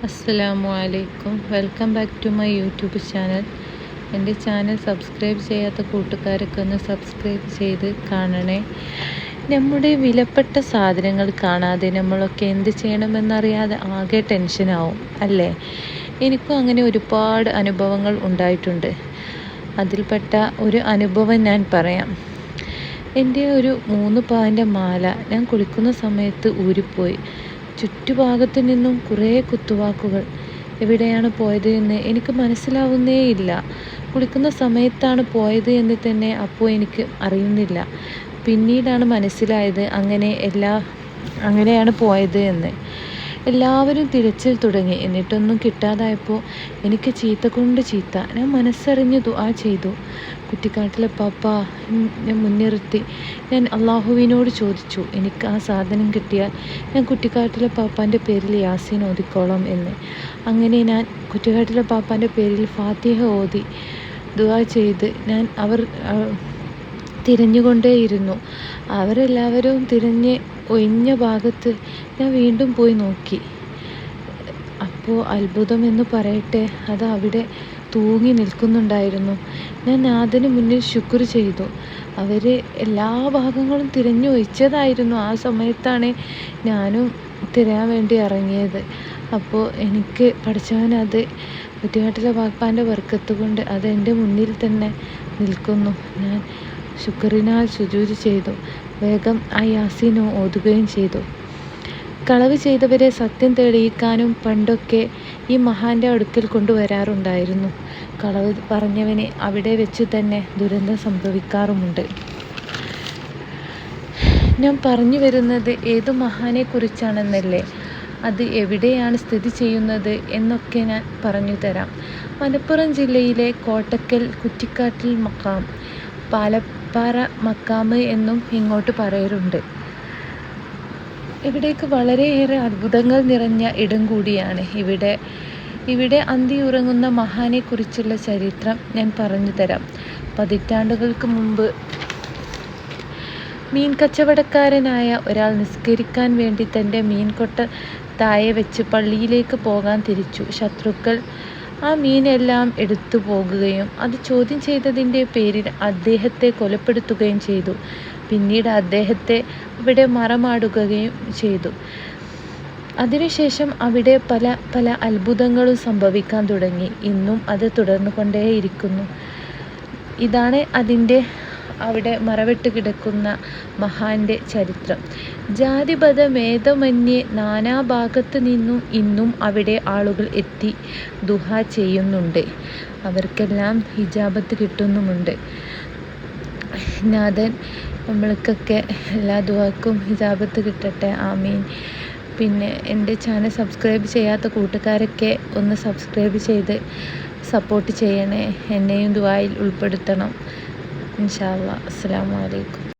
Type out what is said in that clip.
അസ്സലാമു അലൈക്കും. Welcome back to my YouTube channel. എൻ്റെ ചാനൽ സബ്സ്ക്രൈബ് ചെയ്യാത്ത കൂട്ടുകാരൊക്കെ ഒന്ന് സബ്സ്ക്രൈബ് ചെയ്ത് കാണണേ. നമ്മുടെ വിലപ്പെട്ട സാധനങ്ങൾ കാണാതെ നമ്മളൊക്കെ എന്ത് ചെയ്യണമെന്നറിയാതെ ആകെ ടെൻഷനാവും അല്ലേ? എനിക്കും അങ്ങനെ ഒരുപാട് അനുഭവങ്ങൾ ഉണ്ടായിട്ടുണ്ട്. അതിൽപ്പെട്ട ഒരു അനുഭവം ഞാൻ പറയാം. എൻ്റെ ഒരു 3 പവൻ്റെ മാല ഞാൻ കുളിക്കുന്ന സമയത്ത് ഊരിപ്പോയി. ചുറ്റുഭാഗത്തു നിന്നും കുറേ കുത്തുവാക്കുകൾ. എവിടെയാണ് പോയത് എന്ന് എനിക്ക് മനസ്സിലാവുന്നേയില്ല. കുളിക്കുന്ന സമയത്താണ് പോയത് എന്ന് തന്നെ അപ്പോൾ എനിക്ക് അറിയുന്നില്ല. പിന്നീടാണ് മനസ്സിലായത് അങ്ങനെയാണ് പോയത് എന്ന്. എല്ലാവരും തിരച്ചിൽ തുടങ്ങി. എന്നിട്ടൊന്നും കിട്ടാതായപ്പോൾ എനിക്ക് ചീത്ത കൊണ്ട് ചീത്ത. ഞാൻ മനസ്സറിഞ്ഞ് ദുആ ചെയ്തു. കുറ്റിക്കാട്ടിലെ പാപ്പ ഞാൻ മുൻനിർത്തി ഞാൻ അള്ളാഹുവിനോട് ചോദിച്ചു, എനിക്ക് ആ സാധനം കിട്ടിയാൽ ഞാൻ കുറ്റിക്കാട്ടിലെ പാപ്പാൻ്റെ പേരിൽ യാസീൻ ഓതിക്കോളാം എന്ന്. അങ്ങനെ ഞാൻ കുറ്റിക്കാട്ടിലെ പാപ്പാൻ്റെ പേരിൽ ഫാത്തിഹ ഓതി ദുആ ചെയ്ത് അവർ തിരഞ്ഞുകൊണ്ടേയിരുന്നു. അവരെല്ലാവരും തിരഞ്ഞ് ഒഴിഞ്ഞ ഭാഗത്ത് ഞാൻ വീണ്ടും പോയി നോക്കി. അപ്പോൾ അത്ഭുതം എന്ന് പറയട്ടെ, അത് അവിടെ തൂങ്ങി നിൽക്കുന്നുണ്ടായിരുന്നു. ഞാൻ നാഥന് മുന്നിൽ ശുക്ർ ചെയ്തു. അവർ എല്ലാ ഭാഗങ്ങളും തിരഞ്ഞു ഒഴിച്ചതായിരുന്നു. ആ സമയത്താണ് ഞാനും തിരയാൻ വേണ്ടി ഇറങ്ങിയത്. അപ്പോൾ എനിക്ക് പഠിച്ചവൻ അത് കുറ്റിക്കാട്ടിലെ പാപ്പാൻ്റെ ബർക്കത്ത് കൊണ്ട് അത് എൻ്റെ മുന്നിൽ തന്നെ നിൽക്കുന്നു. ഞാൻ ശുക്രിനാൽ സുജൂദ് ചെയ്തു. വേഗം ആ യാസീൻ ഓതുകയും ചെയ്തു. കളവ് ചെയ്തവരെ സത്യം തെളിയിക്കാനും പണ്ടൊക്കെ ഈ മഹാൻ്റെ അടുക്കൽ കൊണ്ടുവരാറുണ്ടായിരുന്നു. കളവ് പറഞ്ഞവനെ അവിടെ വെച്ച് തന്നെ ദുരന്തം സംഭവിക്കാറുമുണ്ട്. ഞാൻ പറഞ്ഞു വരുന്നത് ഏതു മഹാനെ കുറിച്ചാണെന്നല്ലേ? അത് എവിടെയാണ് സ്ഥിതി ചെയ്യുന്നത് എന്നൊക്കെ ഞാൻ പറഞ്ഞു തരാം. മലപ്പുറം ജില്ലയിലെ കോട്ടക്കൽ കുറ്റിക്കാട്ടിൽ മക്കാം, പാലപ്പാറ മക്കാമ് എന്നും ഇങ്ങോട്ട് പറയാറുണ്ട്. ഇവിടേക്ക് വളരെയേറെ അത്ഭുതങ്ങൾ നിറഞ്ഞ ഇടം കൂടിയാണ്. ഇവിടെ അന്തിയുറങ്ങുന്ന മഹാനെ കുറിച്ചുള്ള ചരിത്രം ഞാൻ പറഞ്ഞു തരാം. പതിറ്റാണ്ടുകൾക്ക് മുമ്പ് മീൻ കച്ചവടക്കാരനായ ഒരാൾ നിസ്കരിക്കാൻ വേണ്ടി തൻ്റെ മീൻകൊട്ട താഴെ വെച്ച് പള്ളിയിലേക്ക് പോകാൻ തിരിച്ചു. ശത്രുക്കൾ ആ മീനെല്ലാം എടുത്തു പോകുകയും അത് ചോദ്യം ചെയ്തതിൻ്റെ പേരിൽ അദ്ദേഹത്തെ കൊലപ്പെടുത്തുകയും ചെയ്തു. പിന്നീട് അദ്ദേഹത്തെ അവിടെ മറമാടുകയും ചെയ്തു. അതിനുശേഷം അവിടെ പല അത്ഭുതങ്ങളും സംഭവിക്കാൻ തുടങ്ങി. ഇന്നും അത് തുടർന്നു കൊണ്ടേയിരിക്കുന്നു. ഇതാണ് അവിടെ മറവിട്ട് കിടക്കുന്ന മഹാന്റെ ചരിത്രം. ജാതിമതഭേദമന്യേ നാനാഭാഗത്ത് നിന്നും ഇന്നും അവിടെ ആളുകൾ എത്തി ദുആ ചെയ്യുന്നുണ്ട്. അവർക്കെല്ലാം ഹിജാബത്ത് കിട്ടുന്നുമുണ്ട്. നാഥൻ നമ്മൾക്കൊക്കെ എല്ലാ ദുആക്കും ഹിജാബത്ത് കിട്ടട്ടെ, ആമീൻ. പിന്നെ എൻ്റെ ചാനൽ സബ്സ്ക്രൈബ് ചെയ്യാത്ത കൂട്ടുകാരൊക്കെ ഒന്ന് സബ്സ്ക്രൈബ് ചെയ്ത് സപ്പോർട്ട് ചെയ്യണേ. എന്നെയും ദുആയിൽ ഉൾപ്പെടുത്തണം ഇൻഷാ അല്ലാഹ്. അസ്സലാമു അലൈക്കും.